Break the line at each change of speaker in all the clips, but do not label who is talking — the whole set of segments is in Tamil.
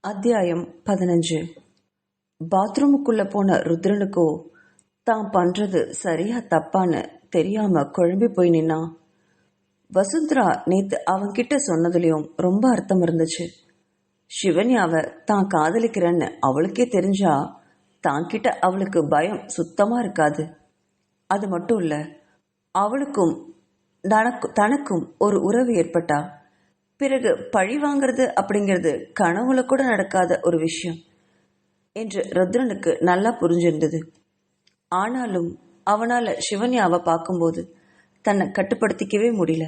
அத்தியாயம் 15. பாத்ரூமுக்குள்ள போன ருத்ரனுக்கோ தான் பண்றது சரியா தப்பான்னு தெரியாம குழம்பி போய் நின்னான். வசுந்தரா நேத்து அவன்கிட்ட சொன்னதுலயும் ரொம்ப அர்த்தம் இருந்துச்சு. சிவன்யாவை தான் காதலிக்கிறேன்னு அவளுக்கே தெரிஞ்சா தான்கிட்ட அவளுக்கு பயம் சுத்தமா இருக்காது. அது மட்டும் இல்ல, அவளுக்கும் தனக்கும் ஒரு உறவு ஏற்பட்டா பிறகு பழி வாங்கிறது அப்படிங்கிறது கனவுல கூட நடக்காத ஒரு விஷயம் என்று ருத்ரனுக்கு நல்லா புரிஞ்சிருந்தது. ஆனாலும் அவனால சிவன்யாவை பார்க்கும்போது தன்னை கட்டுப்படுத்திக்கவே முடியல.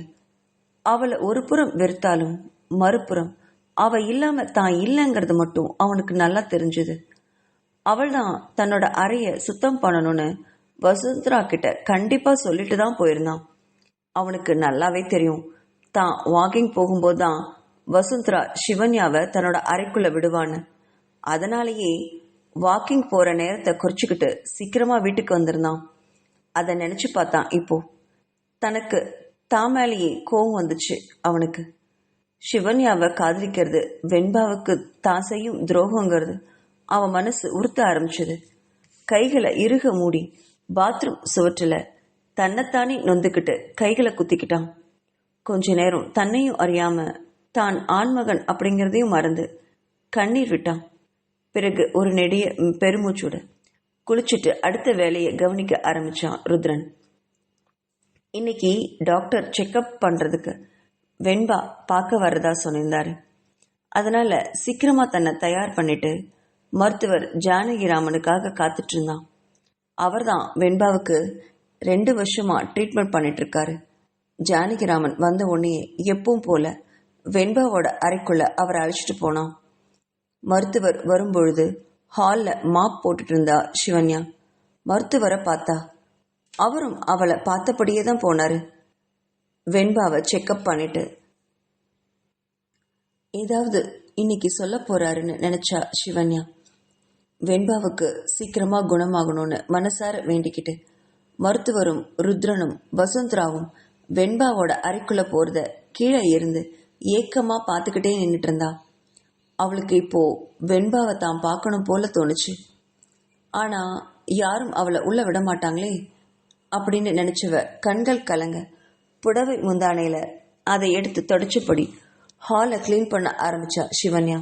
அவளை ஒரு புறம் வெறுத்தாலும் மறுபுறம் அவ இல்லாம தான் இல்லைங்கிறது மட்டும் அவனுக்கு நல்லா தெரிஞ்சது. அவள் தான் தன்னோட அறைய சுத்தம் பண்ணணும்னு வசுந்தரா கிட்ட கண்டிப்பா சொல்லிட்டு தான் போயிருந்தான். அவனுக்கு நல்லாவே தெரியும், தான் வாக்கிங் போகும்போது தான் வசுந்தரா சிவன்யாவை தன்னோட அறைக்குள்ள விடுவான்னு. அதனாலேயே வாக்கிங் போற நேரத்தை குறிச்சுக்கிட்டு சீக்கிரமா வீட்டுக்கு வந்திருந்தான். அதை நினைச்சு பார்த்தான். இப்போ தனக்கு தாமேலேயே கோவம் வந்துச்சு அவனுக்கு. சிவன்யாவை காதலிக்கிறது வெண்பாவுக்கு தான் செய்யும் துரோகங்கிறது அவன் மனசு உறுத்த ஆரம்பிச்சது. கைகளை இறுக மூடி பாத்ரூம் சுவற்றில் தன்னைத்தானே நொந்துக்கிட்டு கைகளை குத்திக்கிட்டான். கொஞ்ச நேரம் தன்னையும் அறியாம தான் ஆண்மகன் அப்படிங்கிறதையும் மறந்து கண்ணீர் விட்டான். பிறகு ஒரு நெடிய பெருமூச்சோட குளிச்சுட்டு அடுத்த வேலையை கவனிக்க ஆரம்பிச்சான் ருத்ரன். இன்னைக்கு டாக்டர் செக்அப் பண்றதுக்கு வெண்பா பார்க்க வர்றதா சொல்லியிருந்தாரு. அதனால சீக்கிரமா தன்னை தயார் பண்ணிட்டு மருத்துவர் ஜானகிராமனுக்காக காத்துட்டு இருந்தான். அவர்தான் வெண்பாவுக்கு 2 வருஷமா ட்ரீட்மெண்ட் பண்ணிட்டு இருக்காரு. ஜானகிராமன் வந்த உடனே எப்பவும் போல வெண்பாவோட அறைக்குள்ள அவரை அழைச்சிட்டு போனான். மருத்துவர் வரும்பொழுது ஹால்ல மாப் போட்டுட்டு இருந்தா சிவன்யா. மருத்துவரை பார்த்தா. அவரும் அவளை பார்த்தபடியே தான் போனாரு. வெண்பாவை செக்அப் பண்ணிட்டு ஏதாவது இன்னைக்கு சொல்ல போறாருன்னு நினைச்சா சிவன்யா. வெண்பாவுக்கு சீக்கிரமா குணமாகணும்னு மனசார வேண்டிக்கிட்டு மருத்துவரும் ருத்ரனும் வசுந்தராவும் வெண்பாவோட அறைக்குள்ள போறத கீழே இருந்து ஏக்கமா பார்த்துக்கிட்டே நின்றுட்டு இருந்தா. அவளுக்கு இப்போ வெண்பாவை தான் பார்க்கணும் போல தோணுச்சு. ஆனா யாரும் அவளை உள்ள விட மாட்டாங்களே அப்படின்னு நினைச்சவ கண்கள் கலங்க புடவை முந்தானையில அதை எடுத்து தொடச்சபடி ஹாலை கிளீன் பண்ண ஆரம்பிச்சா சிவன்யா.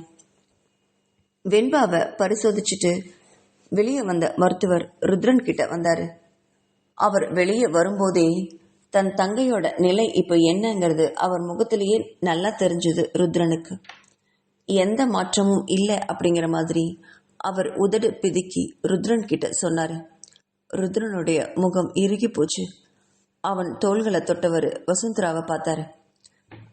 வெண்பாவை பரிசோதிச்சுட்டு வெளியே வந்த மருத்துவர் ருத்ரன் கிட்ட வந்தாரு. அவர் வெளியே வரும்போதே தன் தங்கையோட நிலை இப்போ என்னங்கிறது அவர் முகத்திலேயே நல்லா தெரிஞ்சது ருத்ரனுக்கு. எந்த மாற்றமும் இல்லை அப்படிங்கிற மாதிரி அவர் உதடு பிதுக்கி ருத்ரன் கிட்ட சொன்னாரு. ருத்ரனுடைய முகம் இறுகி போச்சு. அவன் தோள்களை தொட்டவர் வசுந்தராவை பார்த்தாரு.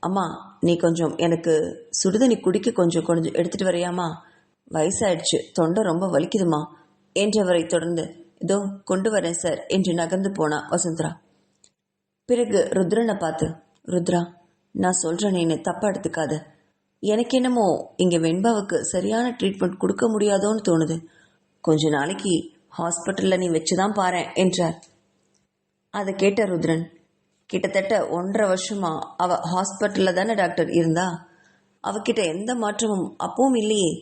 அம்மா, நீ கொஞ்சம் எனக்கு சுடுதண்ணி குடிக்க கொஞ்சம் கொஞ்சம் எடுத்துட்டு வரையாமா? வயசாயிடுச்சு, தொண்டை ரொம்ப வலிக்குதுமா என்றவரை தொடர்ந்து இதோ கொண்டு வரேன் சார் என்று நகர்ந்து போனா வசுந்தரா. பிறகு ருத்ரனை பார்த்து, ருத்ரா, நான் சொல்றேன்னு தப்பா எடுத்துக்காத. எனக்கு என்னமோ இங்க வெண்பாவுக்கு சரியான ட்ரீட்மெண்ட் கொடுக்க முடியாதோன்னு தோணுது. கொஞ்ச நாளைக்கு ஹாஸ்பிட்டல்ல நீ வச்சுதான் பாரு என்றார். அதை கேட்ட ருத்ரன், கிட்டத்தட்ட 1.5 வருஷமா அவ ஹாஸ்பிட்டல்ல தானே டாக்டர் இருந்தா, அவகிட்ட எந்த மாற்றமும் அப்பவும் இல்லையே.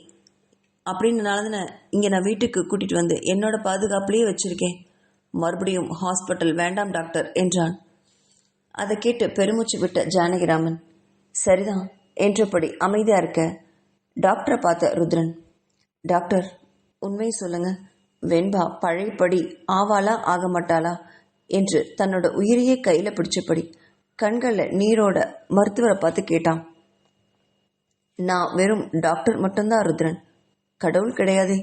அப்படின்னால தானே இங்க நான் வீட்டுக்கு கூட்டிட்டு வந்து என்னோட பாதுகாப்புலயே வச்சிருக்கேன். மறுபடியும் ஹாஸ்பிட்டல் வேண்டாம் டாக்டர் என்றான். அதை கேட்டு பெருமூச்சு விட்ட ஜானகிராமன் சரிதான் என்றபடி அமைதியா இருக்க டாக்டரை பார்த்த ருத்ரன், டாக்டர், உண்மையை சொல்லுங்க, வெண்பா பழையபடி ஆவாளா ஆக மாட்டாளா என்று தன்னோட உயிரையே கையில பிடிச்சபடி கண்கள்ல நீரோட மருத்துவரை பார்த்து கேட்டான். நான் வெறும் டாக்டர் மட்டும்தான் ருத்ரன், கடவுள் கிடையாதே.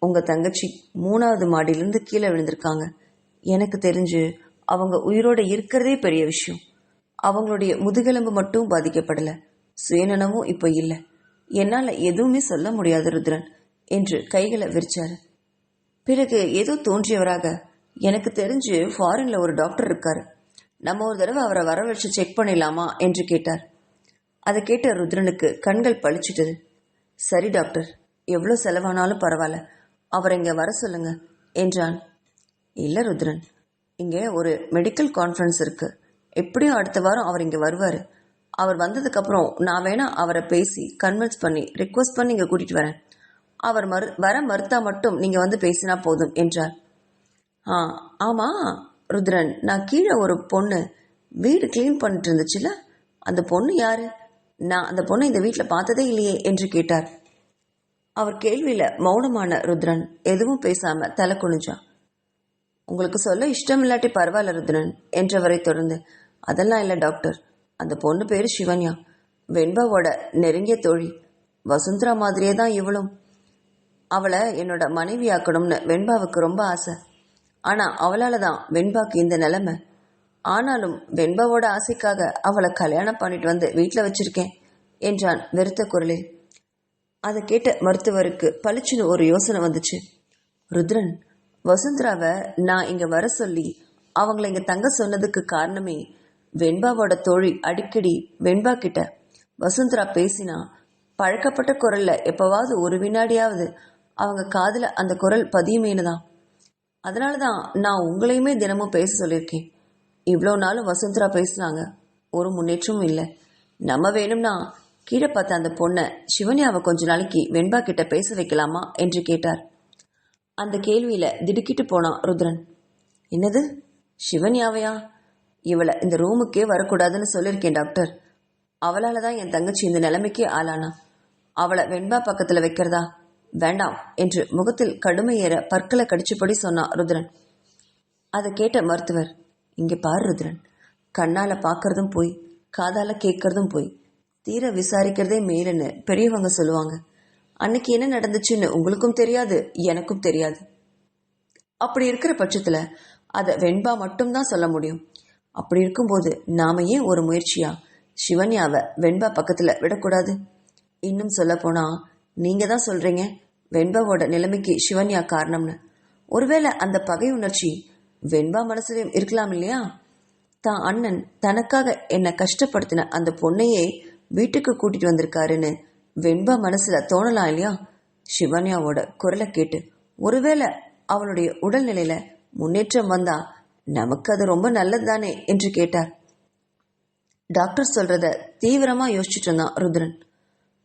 உங்க தங்கச்சி 3வது மாடியிலிருந்து கீழே விழுந்திருக்காங்க. எனக்கு தெரிஞ்சு அவங்க உயிரோட இருக்கிறதே பெரிய விஷயம். அவங்களுடைய முதுகெலும்பு மட்டும் பாதிக்கப்படல, சுயநனமும் இப்போ இல்லை. என்னால எதுவுமே சொல்ல முடியாது ருத்ரன் என்று கைகளை விரிச்சாரு. பிறகு ஏதோ தோன்றியவராக, எனக்கு தெரிஞ்சு ஃபாரின்ல ஒரு டாக்டர் இருக்காரு, நம்ம ஒரு தடவை அவரை வர வச்சு செக் பண்ணிடலாமா என்று கேட்டார். அதை கேட்ட ருத்ரனுக்கு கண்கள் பளிச்சிட்டது. சரி டாக்டர், எவ்வளோ செலவானாலும் பரவாயில்ல, அவரை இங்கே வர சொல்லுங்க என்றான். இல்லை ருத்ரன், இங்கே ஒரு மெடிக்கல் கான்ஃபரன்ஸ் இருக்கு, எப்படியும் அடுத்த வாரம் அவர் இங்கே வருவார். அவர் வந்ததுக்கப்புறம் நான் வேணா அவரை பேசி கன்வின்ஸ் பண்ணி ரிக்வஸ்ட் பண்ணி இங்கே கூட்டிகிட்டு வரேன். அவர் வர மறுத்தா மட்டும் நீங்கள் வந்து பேசினா போதும் என்றார். ஆ ஆமாம் ருத்ரன், நான் கீழே ஒரு பொண்ணு வீடு க்ளீன் பண்ணிட்டு இருந்துச்சுல, அந்த பொண்ணு யாரு? நான் அந்த பொண்ணை இந்த வீட்டில் பார்த்ததே இல்லையே என்று கேட்டார். அவர் கேள்வியில் மௌனமான ருத்ரன் எதுவும் பேசாம தலை குனிஞ்சான். உங்களுக்கு சொல்ல இஷ்டம் இல்லாட்டி பரவாயில்ல ருத்ரன் என்றவரை தொடர்ந்து, அதெல்லாம் இல்லை டாக்டர், அந்த பொண்ணு பேரு சிவன்யா, வெண்பாவோட நெருங்கிய தோழி. வசுந்தரா மாதிரியே தான் இவளும். அவளை என்னோட மனைவி ஆக்கணும்னு வெண்பாவுக்கு ரொம்ப ஆசை. ஆனால் அவளால் தான் வெண்பாக்கு இந்த நிலைமை. ஆனாலும் வெண்பாவோட ஆசைக்காக அவளை கல்யாணம் பண்ணிட்டு வந்து வீட்டில் வச்சிருக்கேன் என்றான் வெறுத்த குரலில். அதை கேட்ட மருத்துவருக்கு பளிச்சுன்னு ஒரு யோசனை வந்துச்சு. ருத்ரன், வசுந்தராவை நான் இங்கே வர சொல்லி அவங்கள இங்கே தங்க சொன்னதுக்கு காரணமே வெண்பாவோட தோழி அடிக்கடி வெண்பா கிட்ட வசுந்தரா பேசினா பழக்கப்பட்ட குரல்ல எப்பவாவது ஒரு வினாடியாவது அவங்க காதுல அந்த குரல் பதியுமேனு தான். அதனால தான் நான் உங்களையுமே தினமும் பேச சொல்லியிருக்கேன். இவ்வளோ நாளும் வசுந்தரா பேசினாங்க, ஒரு முன்னேற்றமும் இல்லை. நம்ம வேணும்னா கீழே பார்த்த அந்த பொண்ணை சிவன்யாவை கொஞ்ச நாளைக்கு வெண்பா கிட்ட பேச வைக்கலாமா என்று கேட்டார். அந்த கேள்வியில திடுக்கிட்டு போனான் ருத்ரன். என்னது, சிவன்யாவையா? இவளை இந்த ரூமுக்கே வரக்கூடாதுன்னு சொல்லியிருக்கேன் டாக்டர். அவளால தான் என் தங்கச்சி இந்த நிலைமைக்கே ஆளானா. அவளை வெண்பா பக்கத்தில் வைக்கிறதா? வேண்டாம் என்று முகத்தில் கடுமையேற பற்களை கடிச்சுப்படி சொன்னான் ருத்ரன். அதை கேட்ட மருத்துவர், இங்கே பாரு ருத்ரன், கண்ணால் பார்க்கறதும் போய் காதால் கேட்கறதும் போய் தீர விசாரிக்கிறதே மேலுன்னு பெரியவங்க சொல்லுவாங்க. அன்னைக்கு என்ன நடந்துச்சுன்னு உங்களுக்கும் தெரியாது, எனக்கும் தெரியாது. அப்படி இருக்கிற பட்சத்தில் அதை வெண்பா மட்டும்தான் சொல்ல முடியும். அப்படி இருக்கும்போது நாம ஏன் ஒரு முயற்சியா சிவன்யாவை வெண்பா பக்கத்தில் விடக்கூடாது? இன்னும் சொல்ல போனா நீங்க தான் சொல்றீங்க வெண்பாவோட நிலைமைக்கு சிவன்யா காரணம்னு. ஒருவேளை அந்த பகை உணர்ச்சி வெண்பா மனசுலையும் இருக்கலாம் இல்லையா? தான் அண்ணன் தனக்காக என்னை கஷ்டப்படுத்தின அந்த பொண்ணையே வீட்டுக்கு கூட்டிட்டு வந்திருக்காருன்னு வெண்பா மனசுல தோணலாம் இல்லையா? சிவன்யாவோட குரலை கேட்டு ஒருவேளை அவளுடைய உடல்நிலையில முன்னேற்றம் வந்தா நமக்கு அது ரொம்ப நல்லது தானே என்று கேட்டார். டாக்டர் சொல்றத தீவிரமா யோசிச்சுட்டு இருந்தான் ருத்ரன்.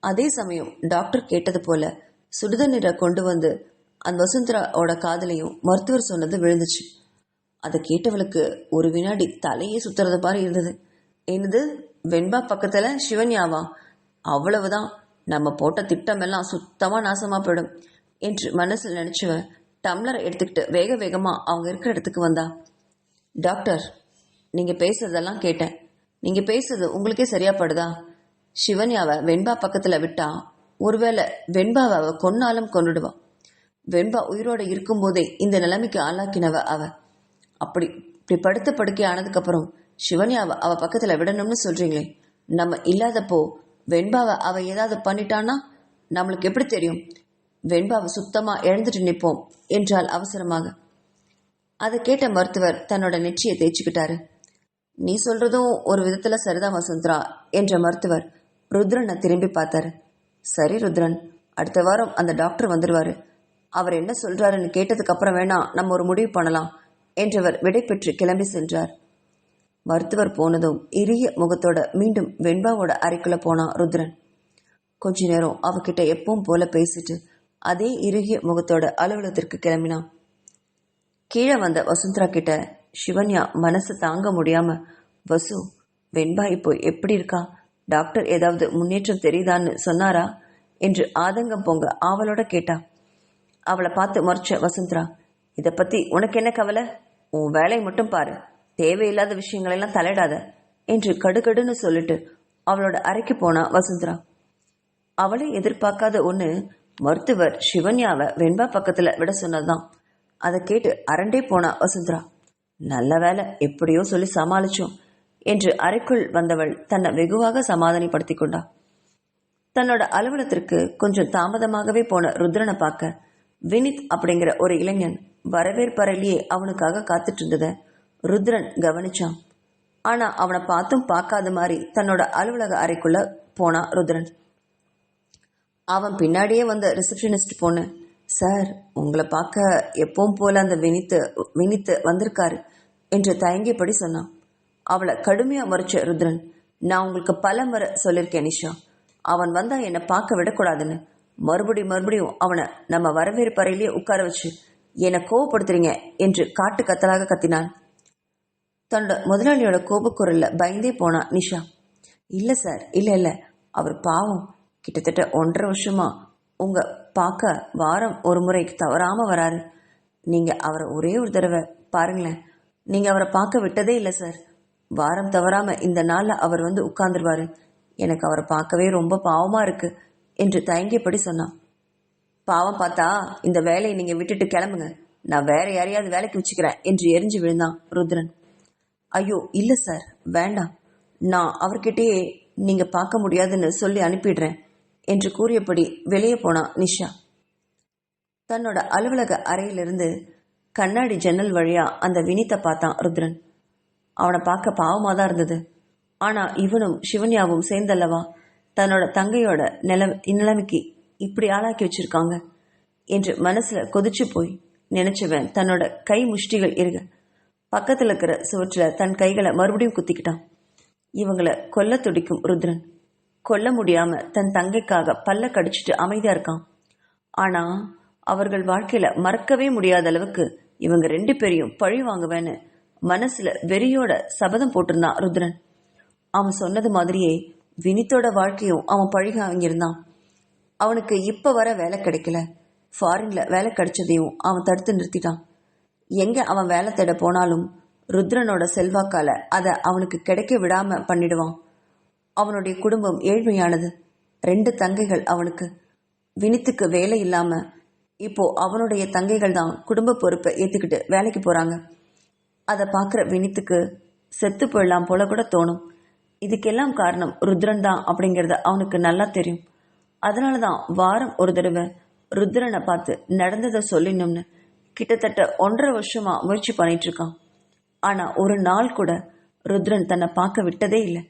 அதே சமயம் டாக்டர் கேட்டது போல சுடுதண்ணீரை கொண்டு வந்து அந்த வசுந்தராவோட காதலையும் மருத்துவர் சொன்னது விழுந்துச்சு. அதை கேட்டவளுக்கு ஒரு வினாடி தலையே சுத்துறது மாதிரி இருந்தது. என்னது, வெண்பா பக்கத்துல சிவன்யாவா? அவ்வளவுதான், நம்ம போட்ட திட்டமெல்லாம் சுத்தமா நாசமா போயிடும் என்று மனசில் நினைச்சவ டம்ளரை எடுத்துக்கிட்டு வேக வேகமா அவங்க இருக்கிற இடத்துக்கு வந்தா. டாக்டர், நீங்க பேசுறதெல்லாம் கேட்டேன். நீங்க பேசுறது உங்களுக்கே சரியா படுதா? சிவன்யாவை வெண்பா பக்கத்துல விட்டா ஒருவேளை வெண்பாவை அவ கொன்னாலும் கொன்னுடுவா. வெண்பா உயிரோட இருக்கும்போதே இந்த நிலைமைக்கு ஆளாக்கினவ அவ. இப்படி படுத்த படுக்கை ஆனதுக்கு அப்புறம் சிவன்யாவை அவ பக்கத்துல விடணும்னு சொல்றீங்களே, நம்ம இல்லாதப்போ வெண்பாவை அவ ஏதாவது பண்ணிட்டான்னா நம்மளுக்கு எப்படி தெரியும்? வெண்பாவை சுத்தமா இழந்துட்டு நிற்போம் என்றால் அவசரமாக. அதை கேட்ட மருத்துவர் தன்னோட நெற்றியை தேய்ச்சிக்கிட்டாரு. நீ சொல்றதும் ஒரு விதத்துல சரிதான் வசுந்தரா என்ற மருத்துவர் ருத்ரனை திரும்பி பார்த்தாரு. சரி ருத்ரன், அடுத்த வாரம் அந்த டாக்டர் வந்துடுவாரு. அவர் என்ன சொல்றாருன்னு கேட்டதுக்கு அப்புறம் வேணா நம்ம ஒரு முடிவு பண்ணலாம் என்றவர் விடை பெற்று கிளம்பி சென்றார். மருத்துவர் போனதும் இறுகிய முகத்தோட மீண்டும் வெண்பாவோட அறைக்குள்ள போனான் ருத்ரன். கொஞ்ச நேரம் அவகிட்ட எப்பவும் போல பேசிட்டு அதே இறுகிய முகத்தோட அலுவலகத்திற்கு கிளம்பினான். கீழே வந்த வசுந்தரா கிட்ட சிவன்யா மனசு தாங்க முடியாம, வசு, வெண்பா இப்போ எப்படி இருக்கா? டாக்டர் ஏதாவது முன்னேற்றம் தெரியுதான்னு சொன்னாரா என்று ஆதங்கம் பொங்க ஆவலோட கேட்டா. அவளை பார்த்து மறைச்ச வசுந்தரா, இதை பத்தி உனக்கு என்ன கவலை? உன் வேலையை மட்டும் பாரு, தேவையில்லாத விஷயங்களெல்லாம் தலையிடாத என்று கடுகடுன்னு சொல்லிட்டு அவளோட அறைக்கு போனா வசுந்தரா. அவளை எதிர்பார்க்காத ஒன்று மருத்துவர் சிவன்யாவை வெண்பா பக்கத்துல விட சொன்னதுதான். அதை கேட்டு அரண்டே போனா வசுந்தரா. நல்ல வேலை, எப்படியோ சொல்லி சமாளிச்சோம் என்று அறைக்குள் வந்தவள் தன்னை வெகுவாக சமாதானப்படுத்தி கொண்டா. தன்னோட அலுவலகத்திற்கு கொஞ்சம் தாமதமாகவே போன ருத்ரனை பார்க்க வினித் அப்படிங்கிற ஒரு இளைஞன் வரவேற்பறையிலேயே அவனுக்காக காத்துட்டு இருந்ததை ருத்ரன் கவனிச்சான். ஆனா அவனை பார்த்தும் பார்க்காத மாதிரி தன்னோட அலுவலக அறைக்குள்ள போனா ருத்ரன். அவன் பின்னாடியே வந்த ரிசப்ஷனிஸ்ட் பொண்ணு, சார், உங்களை பார்க்க எப்பவும் போல அந்த வினித்து வந்திருக்காரு என்று தயங்கியபடி சொன்னான். அவளை கடுமையா மறைச்ச ருத்ரன், நான் உங்களுக்கு பல முறை சொல்லியிருக்கேன் நிஷா, அவன் வந்தா என்னை பார்க்க விடக்கூடாதுன்னு. மறுபடியும் அவனை நம்ம வரவேற்பறையிலேயே உட்கார வச்சு என்னை கோவப்படுத்துறீங்க என்று காட்டு கத்தலாக கத்தினான். தன்னோட முதலாளியோட கோபக்குரல்ல பயந்தே போனா நிஷா. இல்லை சார், இல்லை, அவர் பாவம். கிட்டத்தட்ட 1.5 வருஷமா உங்க பார்க்க வாரம் ஒரு முறைக்கு தவறாம வராரு. நீங்க அவரை ஒரே ஒரு தடவை பாருங்களேன். நீங்க அவரை பார்க்க விட்டதே இல்லை சார். வாரம் தவறாம இந்த நாள்ல அவர் வந்து உட்கார்ந்துருவாரு. எனக்கு அவரை பார்க்கவே ரொம்ப பாவமா இருக்கு என்று தயங்கியபடி சொன்னான். பாவம் பார்த்தா இந்த வேலையை நீங்க விட்டுட்டு கிளம்புங்க, நான் வேற யாரையாவது வேலைக்கு வச்சுக்கிறேன் என்று எரிஞ்சு விழுந்தான் ருத்ரன். ஐயோ இல்லை சார், வேண்டாம், நான் அவர்கிட்டயே நீங்க பார்க்க முடியாதுன்னு சொல்லி அனுப்பிடுறேன் என்று கூறியபடி வெளியே போனா நிஷா. தன்னோட அலுவலக அறையிலிருந்து கண்ணாடி ஜன்னல் வழியா அந்த வினித்தை பார்த்தான் ருத்ரன். அவனை பார்க்க பாவமாக தான் இருந்தது. ஆனா இவனும் சிவன்யாவும் சேர்ந்தல்லவா தன்னோட தங்கையோட நிலைமைக்கு இப்படி ஆளாக்கி வச்சிருக்காங்க என்று மனசுல கொதிச்சு போய் நினைச்சவன் தன்னோட கை முஷ்டிகள் இருக பக்கத்துல இருக்கிற சுவற்றில் தன் கைகளை மறுபடியும் குத்திக்கிட்டான். இவங்களை கொல்ல துடிக்கும் ருத்ரன் கொல்ல முடியாம தன் தங்கைக்காக பல்ல கடிச்சிட்டு அமைதியா இருக்கான். ஆனா அவர்கள் வாழ்க்கையில மறக்கவே முடியாத அளவுக்கு இவங்க 2 பேரையும் பழி வாங்குவேன்னு மனசுல வெறியோட சபதம் போட்டிருந்தான் ருத்ரன். அவன் சொன்னது மாதிரியே வினித்தோட வாழ்க்கையும் அவன் பழி வாங்கியிருந்தான். அவனுக்கு இப்ப வர வேலை கிடைக்கல. ஃபாரின்ல வேலை கிடைச்சதையும் அவன் தடுத்து நிறுத்திட்டான். எங்க அவன் வேலை தேட போனாலும் ருத்ரனோட செல்வாக்கால அதை அவனுக்கு கிடைக்க விடாம பண்ணிடுவான். அவனுடைய குடும்பம் ஏழ்மையானது. 2 தங்கைகள் அவனுக்கு. வினித்துக்கு வேலை இல்லாம இப்போ அவனுடைய தங்கைகள் தான் குடும்ப பொறுப்பை ஏத்துக்கிட்டு வேலைக்கு போறாங்க. அதை பார்க்குற வினித்துக்கு செத்து போயிடலாம் போல கூட தோணும். இதுக்கெல்லாம் காரணம் ருத்ரன் தான் அப்படிங்கிறது அவனுக்கு நல்லா தெரியும். அதனாலதான் வாரம் ஒரு தடவை ருத்ரனை பார்த்து நடந்ததை சொல்லிடணும்னு கிட்டத்தட்ட 1.5 வருஷமா முயற்சி பண்ணிட்டு இருக்கான். ஆனா ஒரு நாள் கூட ருத்ரன் தன்னை பார்க்க விட்டதே இல்லை.